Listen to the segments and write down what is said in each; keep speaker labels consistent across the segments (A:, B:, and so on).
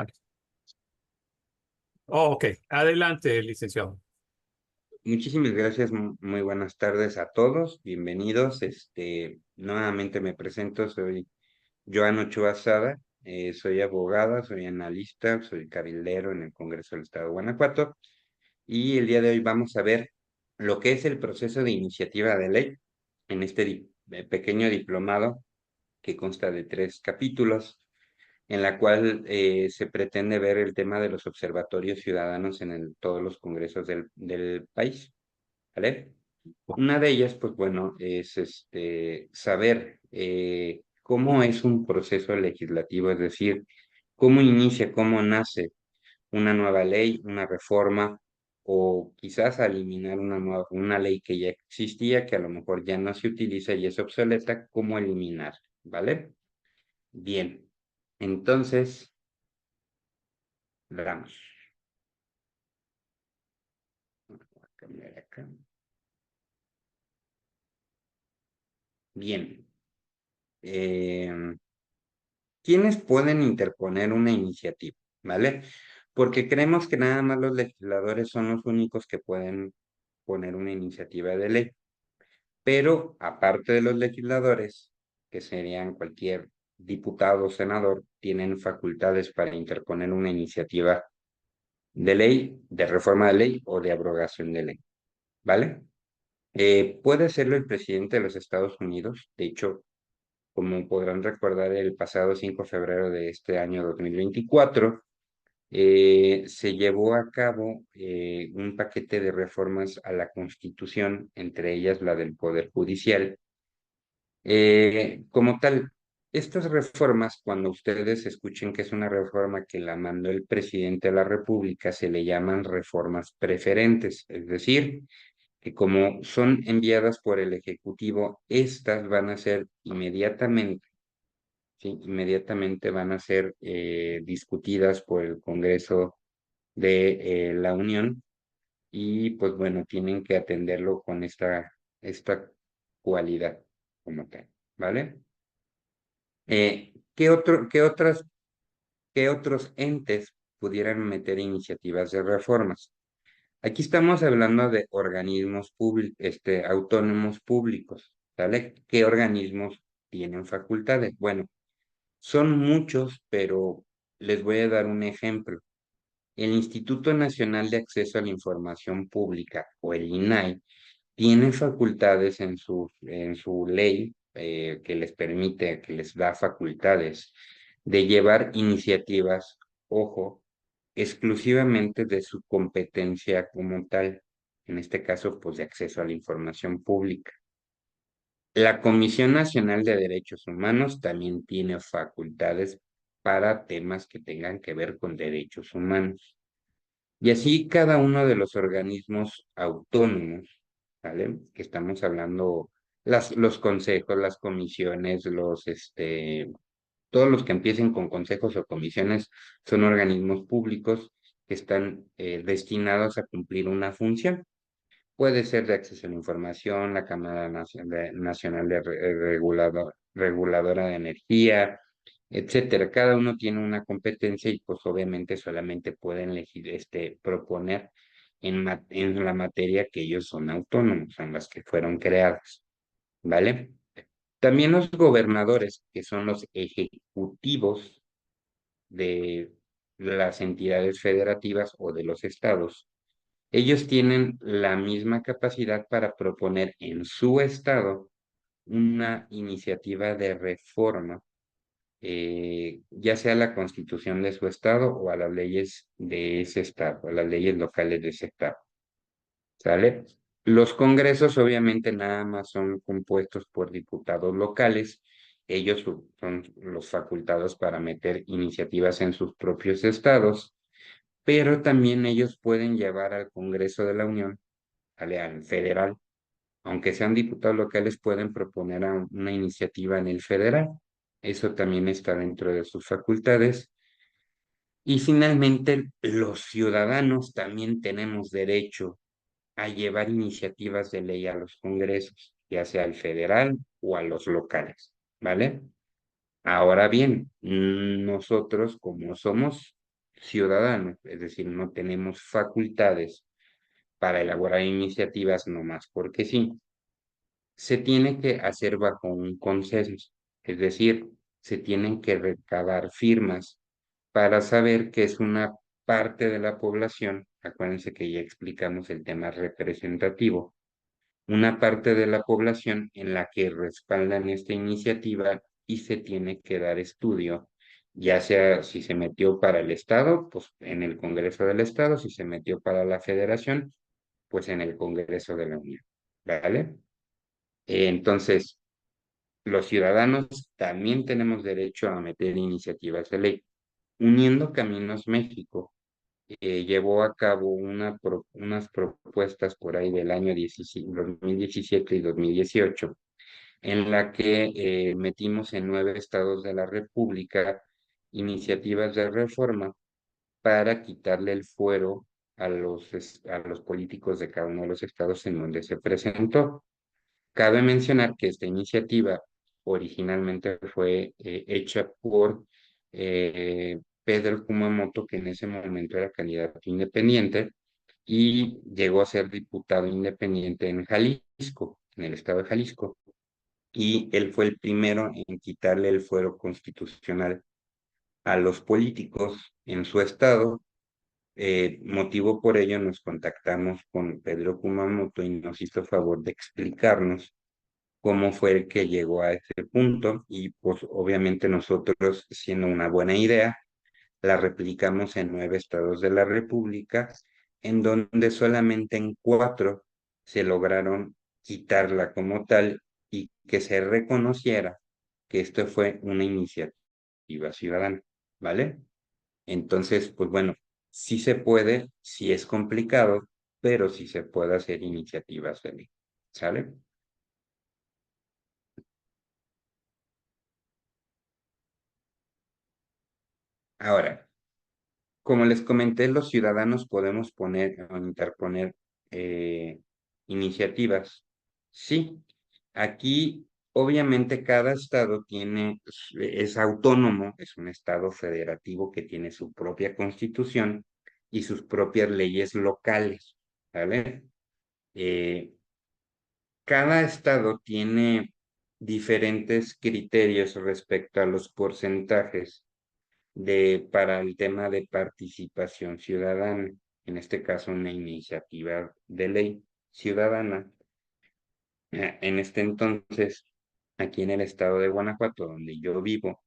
A: Aquí. Oh, ok, adelante, licenciado.
B: Muchísimas gracias, muy buenas tardes a todos, bienvenidos. Nuevamente me presento, soy Joan Ochoa Sada, soy abogada, soy analista, soy cabildero en el Congreso del Estado de Guanajuato y el día de hoy vamos a ver lo que es el proceso de iniciativa de ley en este pequeño diplomado que consta de 3 capítulos, en la cual se pretende ver el tema de los observatorios ciudadanos en todos los congresos del país. ¿Vale? Una de ellas, pues bueno, es saber cómo es un proceso legislativo, es decir, cómo inicia, cómo nace una nueva ley, una reforma, o quizás eliminar una ley que ya existía, que a lo mejor ya no se utiliza y es obsoleta, cómo eliminar, ¿vale? Bien, entonces, vamos. Voy a cambiar acá. Bien. em, ¿Quiénes pueden interponer una iniciativa? ¿Vale? Porque creemos que nada más los legisladores son los únicos que pueden poner una iniciativa de ley. Pero aparte de los legisladores, que serían cualquier diputado o senador, tienen facultades para interponer una iniciativa de ley, de reforma de ley o de abrogación de ley. ¿Vale? Puede hacerlo el presidente de los Estados Unidos. De hecho, como podrán recordar, el pasado 5 de febrero de este año 2024, se llevó a cabo un paquete de reformas a la Constitución, entre ellas la del Poder Judicial. Como tal, estas reformas, cuando ustedes escuchen que es una reforma que la mandó el presidente de la República, se le llaman reformas preferentes, es decir, que como son enviadas por el Ejecutivo, estas van a ser inmediatamente, ¿sí? Inmediatamente van a ser discutidas por el Congreso de la Unión y pues bueno, tienen que atenderlo con esta cualidad como tal, ¿vale? ¿Qué otros entes pudieran meter iniciativas de reformas? Aquí estamos hablando de organismos autónomos públicos, ¿vale? ¿Qué organismos tienen facultades? Bueno, son muchos, pero les voy a dar un ejemplo. El Instituto Nacional de Acceso a la Información Pública, o el INAI, tiene facultades en su ley que les permite, que les da facultades de llevar iniciativas, ojo, exclusivamente de su competencia como tal, en este caso, pues de acceso a la información pública. La Comisión Nacional de Derechos Humanos también tiene facultades para temas que tengan que ver con derechos humanos. Y así cada uno de los organismos autónomos, ¿vale? Que estamos hablando, los consejos, las comisiones, todos los que empiecen con consejos o comisiones son organismos públicos que están destinados a cumplir una función. Puede ser de acceso a la información, la Cámara Nacional de Reguladora de Energía, etcétera. Cada uno tiene una competencia y pues obviamente solamente pueden elegir, proponer en la materia que ellos son autónomos, en las que fueron creadas, ¿vale? También los gobernadores, que son los ejecutivos de las entidades federativas o de los estados, ellos tienen la misma capacidad para proponer en su estado una iniciativa de reforma, ya sea a la constitución de su estado o a las leyes de ese estado, a las leyes locales de ese estado. ¿Sale? Los congresos obviamente nada más son compuestos por diputados locales. Ellos son los facultados para meter iniciativas en sus propios estados, pero también ellos pueden llevar al Congreso de la Unión, al federal, aunque sean diputados locales, pueden proponer una iniciativa en el federal. Eso también está dentro de sus facultades. Y finalmente, los ciudadanos también tenemos derecho a llevar iniciativas de ley a los congresos, ya sea al federal o a los locales, ¿vale? Ahora bien, nosotros como somos ciudadanos, es decir, no tenemos facultades para elaborar iniciativas nomás porque sí. Se tiene que hacer bajo un consenso, es decir, se tienen que recabar firmas para saber que es una parte de la población, acuérdense que ya explicamos el tema representativo, una parte de la población en la que respaldan esta iniciativa y se tiene que dar estudio, ya sea si se metió para el Estado, pues en el Congreso del Estado, si se metió para la Federación, pues en el Congreso de la Unión, ¿vale? Entonces, los ciudadanos también tenemos derecho a meter iniciativas de ley. Uniendo Caminos México llevó a cabo unas propuestas por ahí del año 2017 y 2018, en la que metimos en 9 estados de la República iniciativas de reforma para quitarle el fuero a los políticos de cada uno de los estados en donde se presentó. Cabe mencionar que esta iniciativa originalmente fue hecha por Pedro Kumamoto, que en ese momento era candidato independiente, y llegó a ser diputado independiente en Jalisco, en el estado de Jalisco, y él fue el primero en quitarle el fuero constitucional a los políticos en su estado. Motivo por ello nos contactamos con Pedro Kumamoto y nos hizo favor de explicarnos cómo fue el que llegó a ese punto y pues obviamente nosotros, siendo una buena idea, la replicamos en 9 estados de la República, en donde solamente en 4 se lograron quitarla como tal y que se reconociera que esto fue una iniciativa ciudadana, ¿vale? Entonces, pues bueno, sí se puede, sí es complicado, pero sí se puede hacer iniciativas de ley, ¿sale? Ahora, como les comenté, los ciudadanos podemos poner o interponer eh, iniciativas. Sí, aquí obviamente cada estado es autónomo, es un estado federativo que tiene su propia constitución y sus propias leyes locales, ¿vale? Eh, Cada estado tiene diferentes criterios respecto a los porcentajes para el tema de participación ciudadana, en este caso una iniciativa de ley ciudadana. En este entonces, aquí en el estado de Guanajuato, donde yo vivo,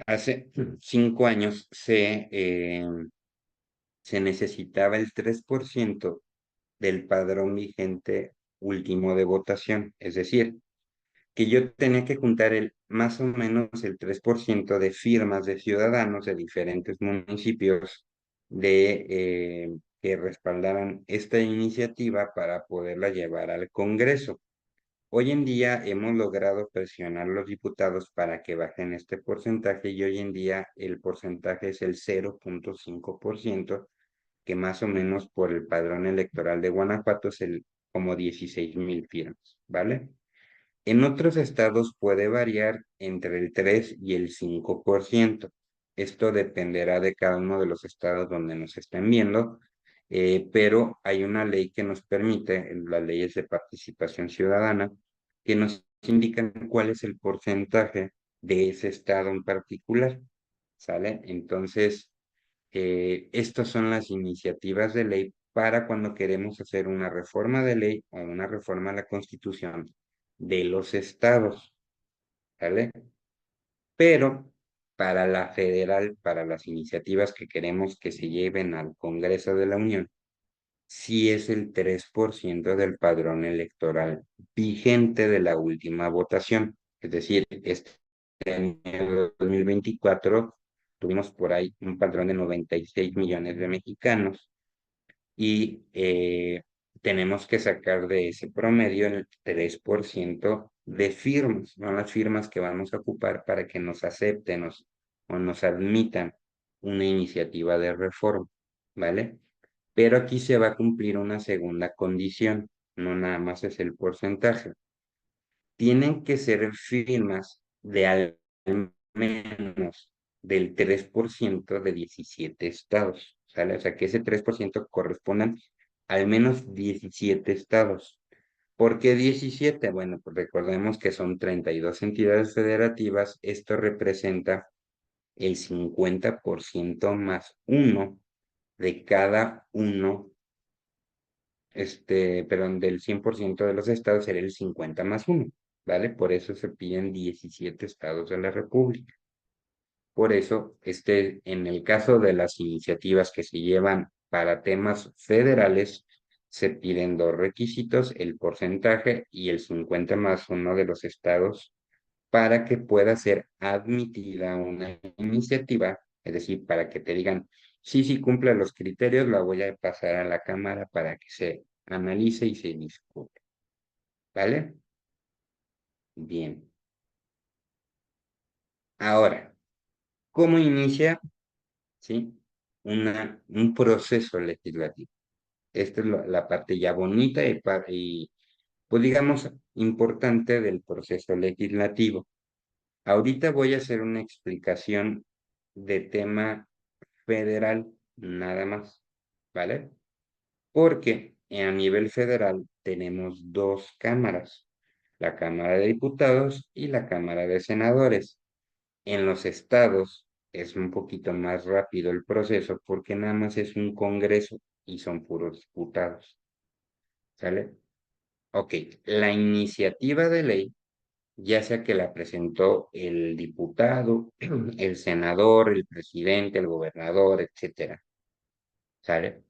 B: hace 5 años se necesitaba el 3% del padrón vigente último de votación, es decir, que yo tenía que juntar más o menos el 3% de firmas de ciudadanos de diferentes municipios que respaldaran esta iniciativa para poderla llevar al Congreso. Hoy en día hemos logrado presionar a los diputados para que bajen este porcentaje y hoy en día el porcentaje es el 0,5%, que más o menos por el padrón electoral de Guanajuato es como 16,000 firmas, ¿vale? En otros estados puede variar entre el 3 y el 5%. Esto dependerá de cada uno de los estados donde nos estén viendo, pero hay una ley que nos permite, las leyes de participación ciudadana, que nos indican cuál es el porcentaje de ese estado en particular, ¿sale? Entonces, estas son las iniciativas de ley para cuando queremos hacer una reforma de ley o una reforma a la Constitución de los estados, ¿vale? Pero para la federal, para las iniciativas que queremos que se lleven al Congreso de la Unión, sí es el 3% del padrón electoral vigente de la última votación. Es decir, este año 2024 tuvimos por ahí un padrón de 96 millones de mexicanos y tenemos que sacar de ese promedio el 3% de firmas, no las firmas que vamos a ocupar para que nos acepten o nos admitan una iniciativa de reforma, ¿vale? Pero aquí se va a cumplir una segunda condición, no nada más es el porcentaje. Tienen que ser firmas de al menos del 3% de 17 estados, ¿sale? O sea, que ese 3% correspondan al menos 17 estados. ¿Por qué 17? Bueno, pues recordemos que son 32 entidades federativas. Esto representa el 50% más uno de cada uno, perdón, del 100% de los estados sería el 50 más uno, ¿vale? Por eso se piden 17 estados de la República. Por eso, en el caso de las iniciativas que se llevan para temas federales, se piden dos requisitos, el porcentaje y el 50 más uno de los estados para que pueda ser admitida una iniciativa, es decir, para que te digan, sí, sí cumple los criterios, la voy a pasar a la Cámara para que se analice y se discute. ¿Vale? Bien. Ahora, ¿cómo inicia, sí, un proceso legislativo? Esta es la parte ya bonita y, pues digamos, importante del proceso legislativo. Ahorita voy a hacer una explicación de tema federal, nada más, ¿vale? Porque a nivel federal tenemos dos cámaras, la Cámara de Diputados y la Cámara de Senadores. En los estados es un poquito más rápido el proceso porque nada más es un congreso y son puros diputados, ¿sale? Ok, la iniciativa de ley, ya sea que la presentó el diputado, el senador, el presidente, el gobernador, etcétera, ¿sale?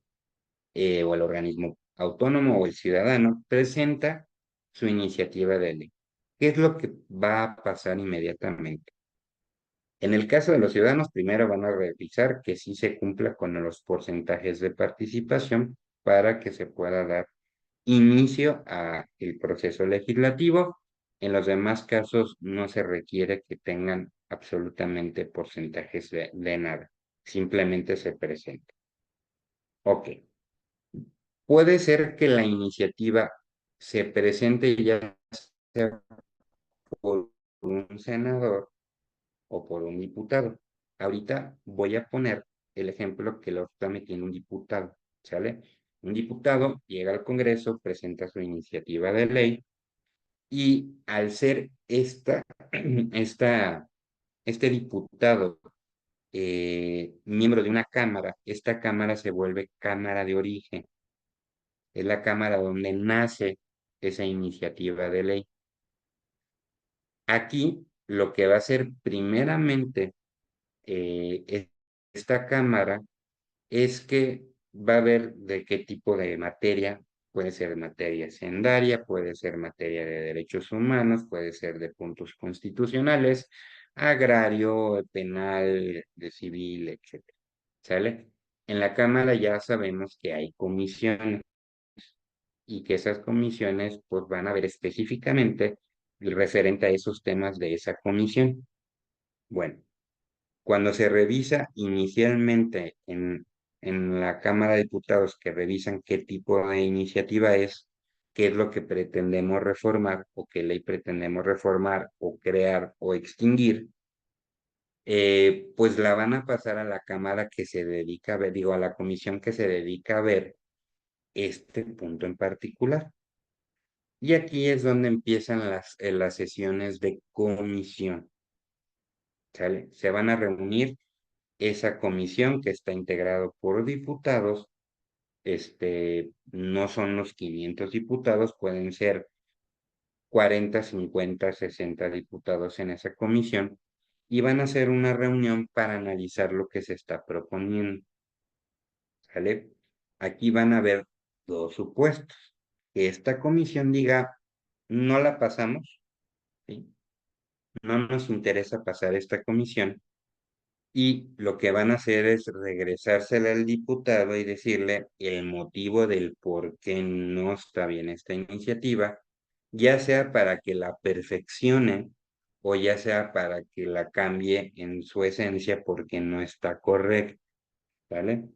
B: O el organismo autónomo o el ciudadano, presenta su iniciativa de ley. ¿Qué es lo que va a pasar inmediatamente? En el caso de los ciudadanos, primero van a revisar que sí se cumpla con los porcentajes de participación para que se pueda dar inicio a el proceso legislativo. En los demás casos no se requiere que tengan absolutamente porcentajes de nada. Simplemente se presenta. Ok. Puede ser que la iniciativa se presente ya sea por un senador o por un diputado. Ahorita voy a poner el ejemplo que lo está metiendo un diputado, ¿sale? Un diputado llega al Congreso, presenta su iniciativa de ley y al ser esta, este diputado miembro de una cámara, esta cámara se vuelve cámara de origen. Es la cámara donde nace esa iniciativa de ley. Aquí lo que va a hacer primeramente esta cámara es que va a ver de qué tipo de materia, puede ser materia sendaria, puede ser materia de derechos humanos, puede ser de puntos constitucionales, agrario, penal, de civil, etcétera. ¿Sale? En la Cámara ya sabemos que hay comisiones y que esas comisiones pues van a ver específicamente el referente a esos temas de esa comisión. Bueno, cuando se revisa inicialmente en la Cámara de Diputados que revisan qué tipo de iniciativa es, qué es lo que pretendemos reformar o qué ley pretendemos reformar o crear o extinguir, pues la van a pasar a la Cámara que se dedica a ver, digo, a la comisión que se dedica a ver este punto en particular. Y aquí es donde empiezan las sesiones de comisión, ¿sale? Se van a reunir esa comisión que está integrado por diputados, no son los 500 diputados, pueden ser 40, 50, 60 diputados en esa comisión y van a hacer una reunión para analizar lo que se está proponiendo, ¿sale? Aquí van a ver dos supuestos. Que esta comisión diga, no la pasamos, ¿sí? No nos interesa pasar esta comisión y lo que van a hacer es regresársela al diputado y decirle el motivo del por qué no está bien esta iniciativa, ya sea para que la perfeccione o ya sea para que la cambie en su esencia porque no está correcta, ¿vale?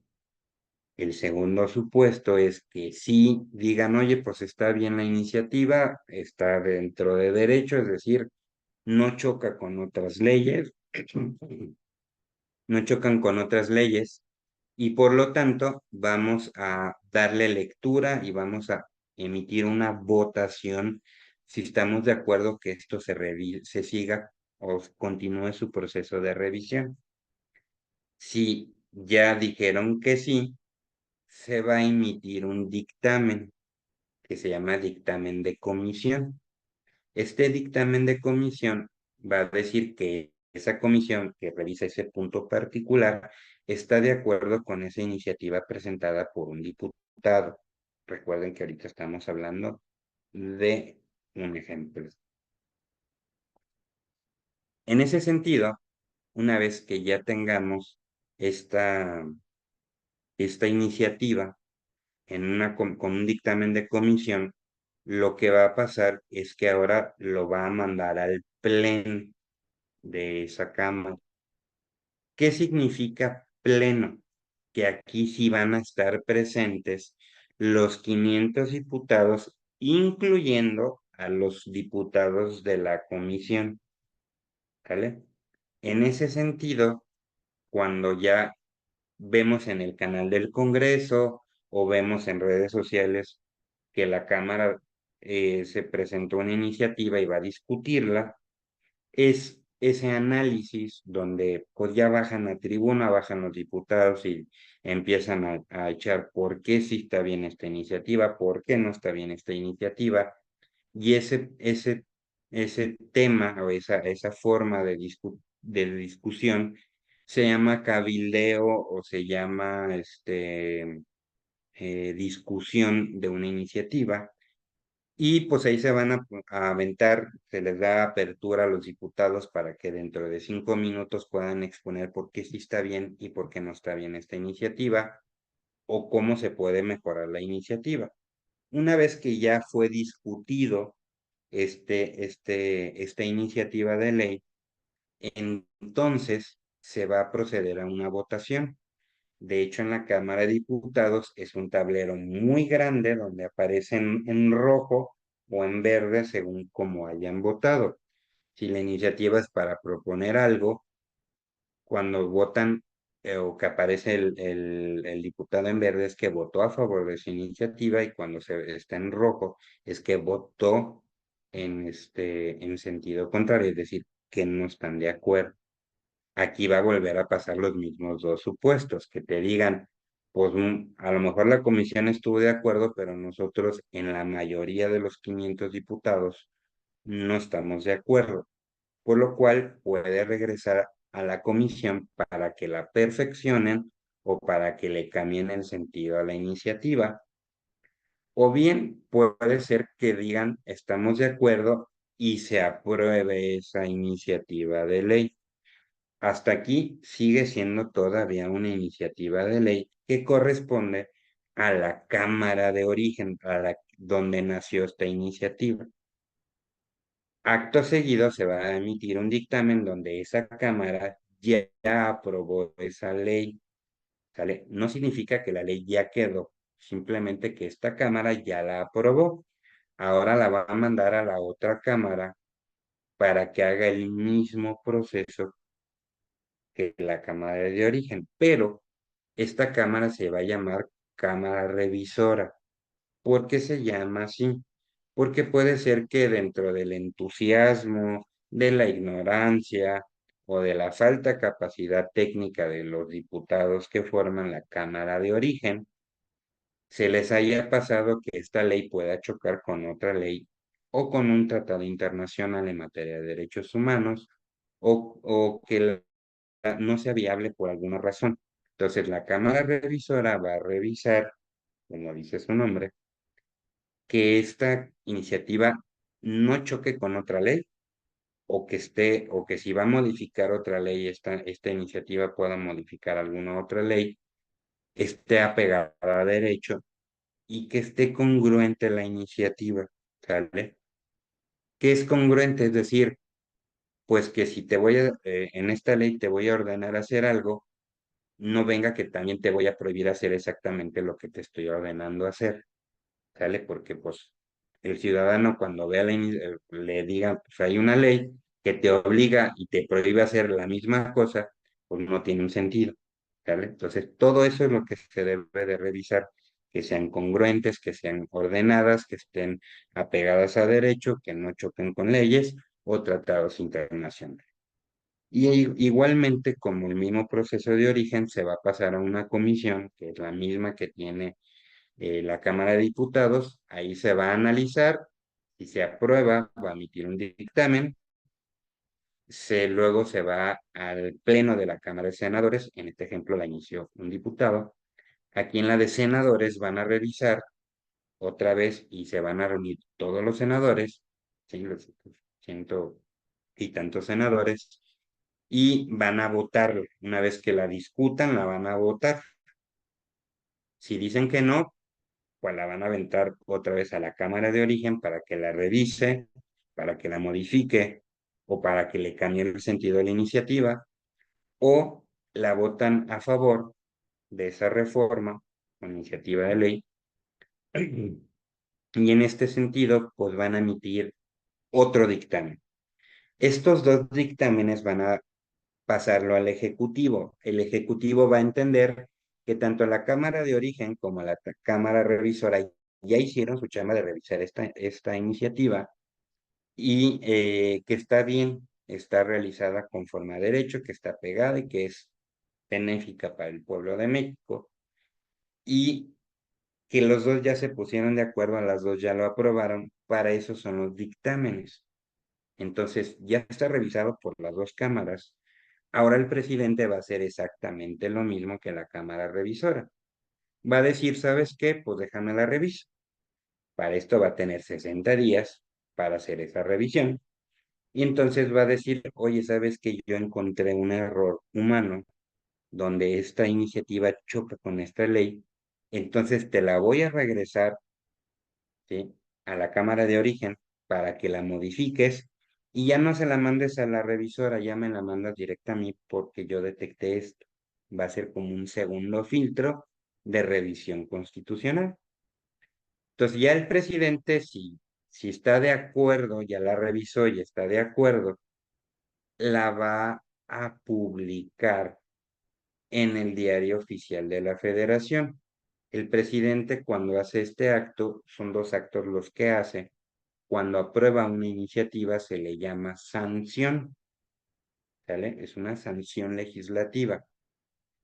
B: El segundo supuesto es que sí digan, oye, pues está bien la iniciativa, está dentro de derecho, es decir, no choca con otras leyes, no chocan con otras leyes y por lo tanto vamos a darle lectura y vamos a emitir una votación si estamos de acuerdo que esto se siga o continúe su proceso de revisión. Si ya dijeron que sí, se va a emitir un dictamen que se llama dictamen de comisión. Este dictamen de comisión va a decir que esa comisión que revisa ese punto particular está de acuerdo con esa iniciativa presentada por un diputado. Recuerden que ahorita estamos hablando de un ejemplo. En ese sentido, una vez que ya tengamos esta, esta iniciativa con un dictamen de comisión, lo que va a pasar es que ahora lo va a mandar al pleno de esa Cámara. ¿Qué significa pleno? Que aquí sí van a estar presentes los 500 diputados, incluyendo a los diputados de la comisión, ¿vale? En ese sentido, cuando ya vemos en el canal del Congreso o vemos en redes sociales que la Cámara se presentó una iniciativa y va a discutirla, es ese análisis donde pues ya bajan a tribuna, bajan los diputados y empiezan a echar por qué sí está bien esta iniciativa, por qué no está bien esta iniciativa, y ese tema o esa forma de discusión se llama cabildeo o se llama discusión de una iniciativa y pues ahí se van a aventar, se les da apertura a los diputados para que dentro de 5 minutos puedan exponer por qué sí está bien y por qué no está bien esta iniciativa o cómo se puede mejorar la iniciativa. Una vez que ya fue discutido esta iniciativa de ley, entonces se va a proceder a una votación. De hecho, en la Cámara de Diputados es un tablero muy grande donde aparecen en rojo o en verde según cómo hayan votado. Si la iniciativa es para proponer algo, cuando votan o que aparece el diputado en verde es que votó a favor de su iniciativa y cuando se está en rojo es que votó en sentido contrario, es decir, que no están de acuerdo. Aquí va a volver a pasar los mismos dos supuestos, que te digan, pues a lo mejor la comisión estuvo de acuerdo, pero nosotros en la mayoría de los 500 diputados no estamos de acuerdo, por lo cual puede regresar a la comisión para que la perfeccionen o para que le cambien el sentido a la iniciativa. O bien puede ser que digan, estamos de acuerdo y se apruebe esa iniciativa de ley. Hasta aquí sigue siendo todavía una iniciativa de ley que corresponde a la Cámara de origen, donde nació esta iniciativa. Acto seguido se va a emitir un dictamen donde esa Cámara ya aprobó esa ley, ¿sale? No significa que la ley ya quedó, simplemente que esta Cámara ya la aprobó. Ahora la va a mandar a la otra Cámara para que haga el mismo proceso que la Cámara de origen, pero esta cámara se va a llamar cámara revisora. ¿Por qué se llama así? Porque puede ser que dentro del entusiasmo, de la ignorancia o de la falta capacidad técnica de los diputados que forman la cámara de origen, se les haya pasado que esta ley pueda chocar con otra ley o con un tratado internacional en materia de derechos humanos o que no sea viable por alguna razón. Entonces, la Cámara Revisora va a revisar, como dice su nombre, que esta iniciativa no choque con otra ley o que si va a modificar otra ley, esta iniciativa pueda modificar alguna otra ley, esté apegada a derecho y que esté congruente la iniciativa, ¿sale? Que es congruente, es decir, pues que si en esta ley te voy a ordenar hacer algo, no venga que también te voy a prohibir hacer exactamente lo que te estoy ordenando hacer, ¿sale? Porque pues el ciudadano cuando vea le diga, pues hay una ley que te obliga y te prohíbe hacer la misma cosa, pues no tiene un sentido, ¿sale? Entonces, todo eso es lo que se debe de revisar, que sean congruentes, que sean ordenadas, que estén apegadas a derecho, que no choquen con leyes o tratados internacionales. Y igualmente, como el mismo proceso de origen, se va a pasar a una comisión, que es la misma que tiene la Cámara de Diputados. Ahí se va a analizar, si se aprueba, va a emitir un dictamen, luego se va al Pleno de la Cámara de Senadores, en este ejemplo la inició un diputado. Aquí en la de senadores van a revisar otra vez y se van a reunir todos los senadores, ¿sí? Los ciento y tantos senadores, y van a votar. Una vez que la discutan, la van a votar. Si dicen que no, pues la van a aventar otra vez a la Cámara de Origen para que la revise, para que la modifique o para que le cambie el sentido de la iniciativa, o la votan a favor de esa reforma o iniciativa de ley. Y en este sentido, pues van a emitir otro dictamen. Estos dos dictámenes van a pasarlo al Ejecutivo. El Ejecutivo va a entender que tanto la Cámara de Origen como la Cámara Revisora ya hicieron su chamba de revisar esta iniciativa y que está bien, está realizada conforme a derecho, que está pegada y que es benéfica para el pueblo de México, y que los dos ya se pusieron de acuerdo, a las dos ya lo aprobaron. Para eso son los dictámenes. Entonces, ya está revisado por las dos cámaras. Ahora el presidente va a hacer exactamente lo mismo que la cámara revisora. Va a decir, ¿sabes qué? Pues déjame la reviso. Para esto va a tener 60 días para hacer esa revisión. Y entonces va a decir, oye, ¿sabes que yo encontré un error humano donde esta iniciativa choca con esta ley? Entonces te la voy a regresar, ¿sí?, a la cámara de origen para que la modifiques y ya no se la mandes a la revisora, ya me la mandas directa a mí porque yo detecté esto. Va a ser como un segundo filtro de revisión constitucional. Entonces ya el presidente, si está de acuerdo, ya la revisó y está de acuerdo, la va a publicar en el Diario Oficial de la Federación. El presidente, cuando hace este acto, son dos actos los que hace. Cuando aprueba una iniciativa se le llama sanción, ¿sale? Es una sanción legislativa.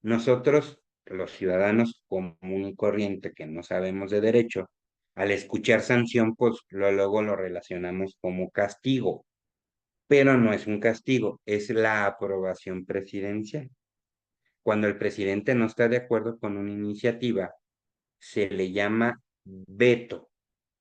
B: Nosotros, los ciudadanos común y corriente que no sabemos de derecho, al escuchar sanción, pues luego lo relacionamos como castigo, pero no es un castigo, es la aprobación presidencial. Cuando el presidente no está de acuerdo con una iniciativa, se le llama veto,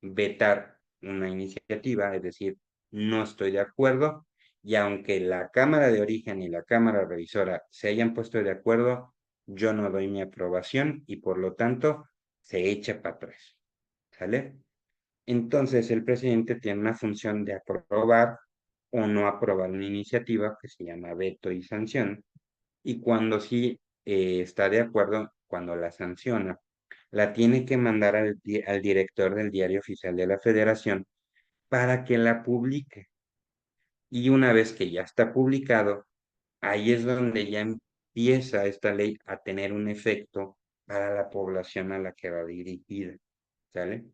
B: vetar una iniciativa, es decir, no estoy de acuerdo, y aunque la Cámara de Origen y la Cámara Revisora se hayan puesto de acuerdo, yo no doy mi aprobación y por lo tanto se echa para atrás, ¿sale? Entonces el presidente tiene una función de aprobar o no aprobar una iniciativa que se llama veto y sanción, y cuando sí está de acuerdo, cuando la sanciona, la tiene que mandar al director del Diario Oficial de la Federación para que la publique. Y una vez que ya está publicado, ahí es donde ya empieza esta ley a tener un efecto para la población a la que va dirigida, ¿sale?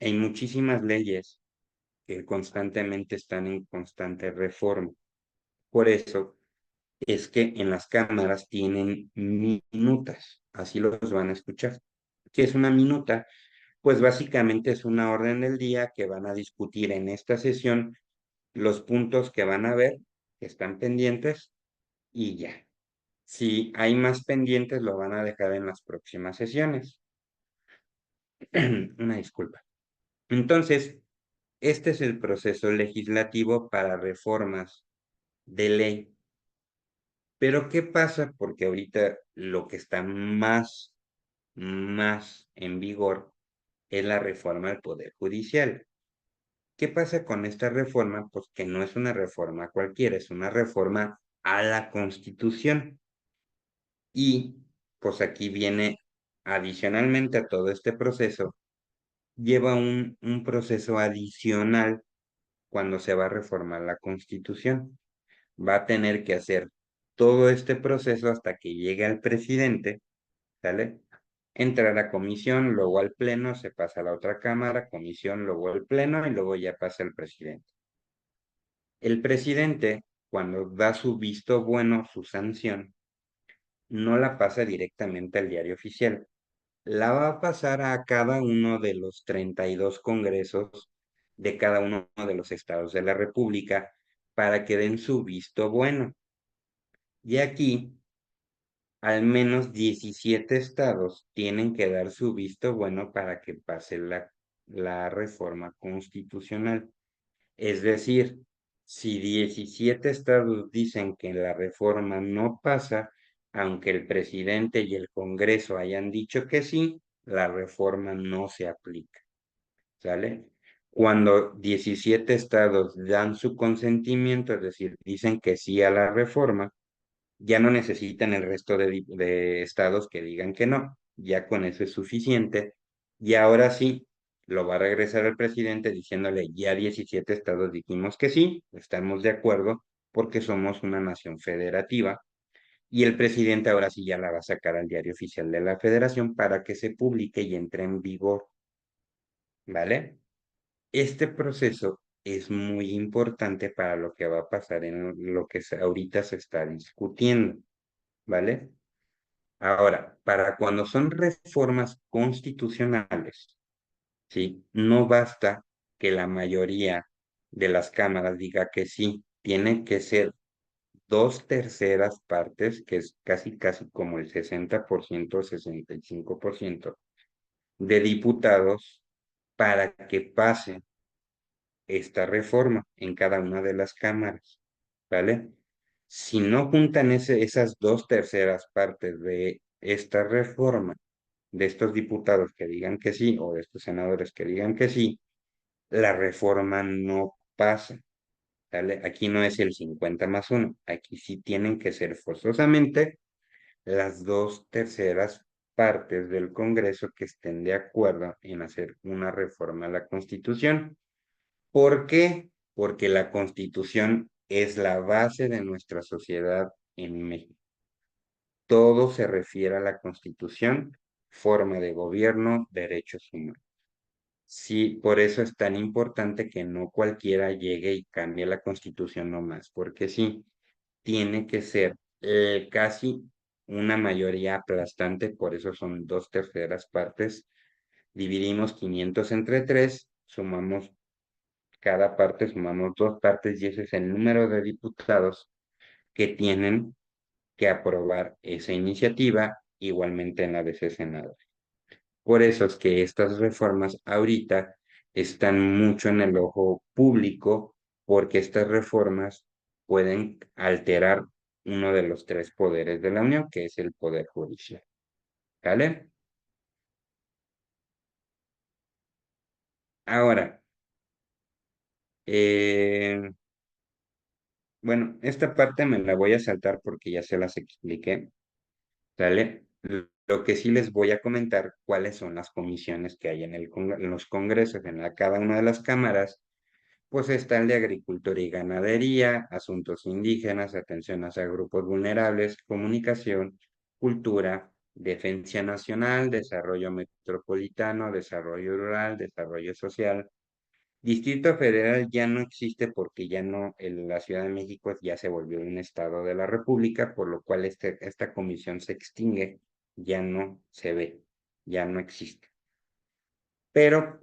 B: Hay muchísimas leyes que constantemente están en constante reforma. Por eso es que en las cámaras tienen minutas, así los van a escuchar. ¿Qué es una minuta? Pues básicamente es una orden del día que van a discutir en esta sesión, los puntos que van a ver, que están pendientes, y ya. Si hay más pendientes, lo van a dejar en las próximas sesiones. Una disculpa. Entonces, este es el proceso legislativo para reformas de ley. Pero ¿qué pasa? Porque ahorita lo que está más en vigor es la reforma al Poder Judicial. ¿Qué pasa con esta reforma? Pues que no es una reforma cualquiera, es una reforma a la Constitución. Y pues aquí viene, adicionalmente a todo este proceso, lleva un proceso adicional cuando se va a reformar la Constitución. Va a tener que hacer todo este proceso hasta que llegue al presidente, ¿sale? Entra a la comisión, luego al pleno, se pasa a la otra cámara, comisión, luego al pleno y luego ya pasa el presidente. El presidente, cuando da su visto bueno, su sanción, no la pasa directamente al diario oficial, la va a pasar a cada uno de los 32 congresos de cada uno de los estados de la República para que den su visto bueno. Y aquí, al menos 17 estados tienen que dar su visto bueno para que pase la reforma constitucional. Es decir, si 17 estados dicen que la reforma no pasa, aunque el presidente y el Congreso hayan dicho que sí, la reforma no se aplica, ¿sale? Cuando 17 estados dan su consentimiento, es decir, dicen que sí a la reforma, ya no necesitan el resto de estados que digan que no, ya con eso es suficiente. Y ahora sí, lo va a regresar el presidente diciéndole, ya 17 estados dijimos que sí, estamos de acuerdo porque somos una nación federativa. Y el presidente ahora sí ya la va a sacar al diario oficial de la federación para que se publique y entre en vigor, ¿vale? Este proceso es muy importante para lo que va a pasar en lo que ahorita se está discutiendo, ¿vale? Ahora, para cuando son reformas constitucionales, ¿sí? No basta que la mayoría de las cámaras diga que sí, tienen que ser dos terceras partes, que es casi, casi como el 60%, 65% de diputados para que pase esta reforma en cada una de las cámaras, ¿vale? Si no juntan esas dos terceras partes de esta reforma, de estos diputados que digan que sí o de estos senadores que digan que sí, la reforma no pasa, ¿vale? Aquí no es el 50+1, aquí sí tienen que ser forzosamente las dos terceras partes del Congreso que estén de acuerdo en hacer una reforma a la Constitución. ¿Por qué? Porque la Constitución es la base de nuestra sociedad en México. Todo se refiere a la Constitución, forma de gobierno, derechos humanos. Sí, por eso es tan importante que no cualquiera llegue y cambie la Constitución nomás, porque sí, tiene que ser casi una mayoría aplastante, por eso son dos terceras partes. Dividimos 500 entre 3, sumamos cada parte, sumamos dos partes y ese es el número de diputados que tienen que aprobar esa iniciativa, igualmente en la de ese Senado. Por eso es que estas reformas ahorita están mucho en el ojo público, porque estas reformas pueden alterar uno de los tres poderes de la Unión, que es el poder judicial. ¿Vale? Ahora, eh, bueno, esta parte me la voy a saltar porque ya se las expliqué. ¿Sale? Lo que sí les voy a comentar cuáles son las comisiones que hay en los congresos, cada una de las cámaras, pues está el de Agricultura y Ganadería, Asuntos Indígenas, Atención hacia Grupos Vulnerables, Comunicación, Cultura, Defensa Nacional, Desarrollo Metropolitano, Desarrollo Rural, Desarrollo Social. Distrito Federal ya no existe porque ya no, la Ciudad de México ya se volvió un estado de la República, por lo cual esta comisión se extingue, ya no se ve, ya no existe. Pero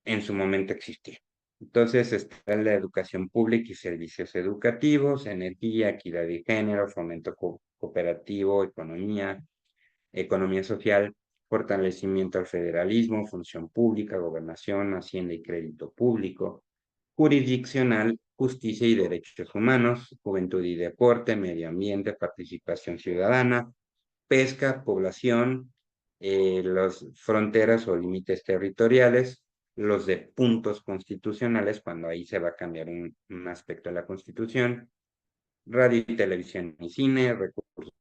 B: en su momento existía. Entonces está la educación pública y servicios educativos, energía, equidad y género, fomento cooperativo, economía social, fortalecimiento al federalismo, función pública, gobernación, hacienda y crédito público, jurisdiccional, justicia y derechos humanos, juventud y deporte, medio ambiente, participación ciudadana, pesca, población, las fronteras o límites territoriales, los de puntos constitucionales, cuando ahí se va a cambiar un aspecto de la Constitución, radio y televisión y cine, recursos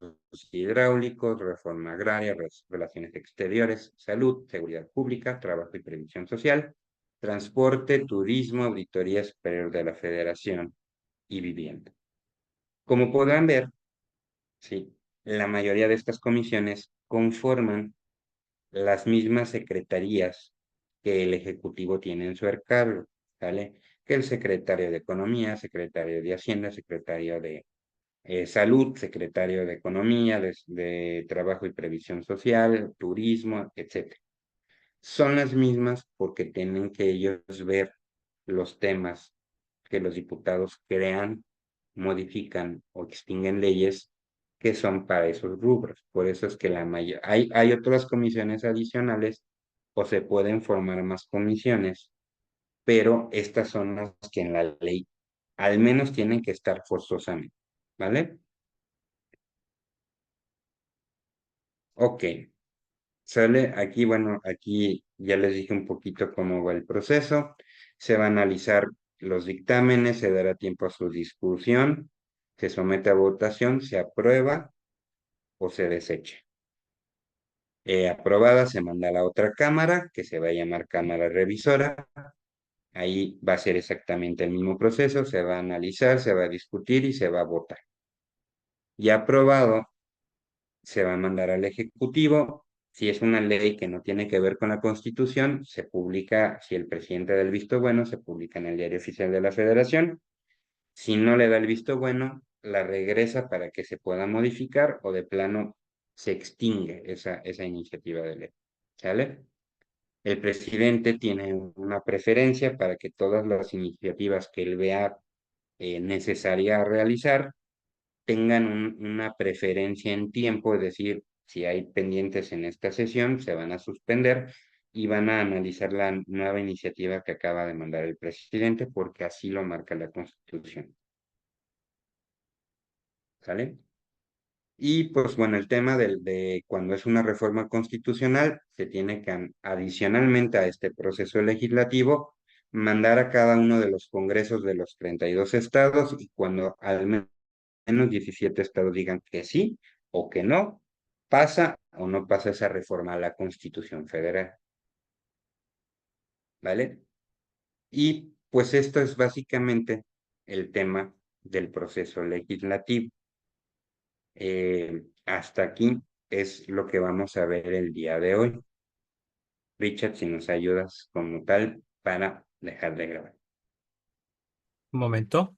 B: hidráulicos, reforma agraria, relaciones exteriores, salud, seguridad pública, trabajo y previsión social, transporte, turismo, auditoría superior de la Federación y vivienda. Como podrán ver, ¿sí? La mayoría de estas comisiones conforman las mismas secretarías que el Ejecutivo tiene en su cargo, ¿vale? Que el secretario de Economía, secretario de Hacienda, secretario de Salud, secretario de Economía, de Trabajo y Previsión Social, Turismo, etcétera. Son las mismas porque tienen que ellos ver los temas que los diputados crean, modifican o extinguen leyes que son para esos rubros. Por eso es que hay otras comisiones adicionales o se pueden formar más comisiones, pero estas son las que en la ley al menos tienen que estar forzosamente, ¿vale? Ok, sale aquí, bueno, aquí ya les dije un poquito cómo va el proceso. Se va a analizar los dictámenes, se dará tiempo a su discusión, se somete a votación, se aprueba o se desecha. Aprobada se manda a la otra cámara, que se va a llamar cámara revisora. Ahí va a ser exactamente el mismo proceso, se va a analizar, se va a discutir y se va a votar. Ya aprobado, se va a mandar al Ejecutivo. Si es una ley que no tiene que ver con la Constitución, se publica, si el presidente da el visto bueno, se publica en el Diario Oficial de la Federación. Si no le da el visto bueno, la regresa para que se pueda modificar o de plano se extingue esa iniciativa de ley. ¿Sale? El presidente tiene una preferencia para que todas las iniciativas que él vea necesaria realizar tengan una preferencia en tiempo, es decir, si hay pendientes en esta sesión, se van a suspender y van a analizar la nueva iniciativa que acaba de mandar el presidente porque así lo marca la Constitución. ¿Sale? Y pues bueno, el tema de cuando es una reforma constitucional, se tiene que adicionalmente a este proceso legislativo, mandar a cada uno de los congresos de los 32 estados y cuando al menos 17 estados digan que sí o que no, pasa o no pasa esa reforma a la Constitución Federal, ¿vale? Y pues esto es básicamente el tema del proceso legislativo. Hasta aquí es lo que vamos a ver el día de hoy. Richard, si nos ayudas como tal para dejar de grabar.
A: Un momento.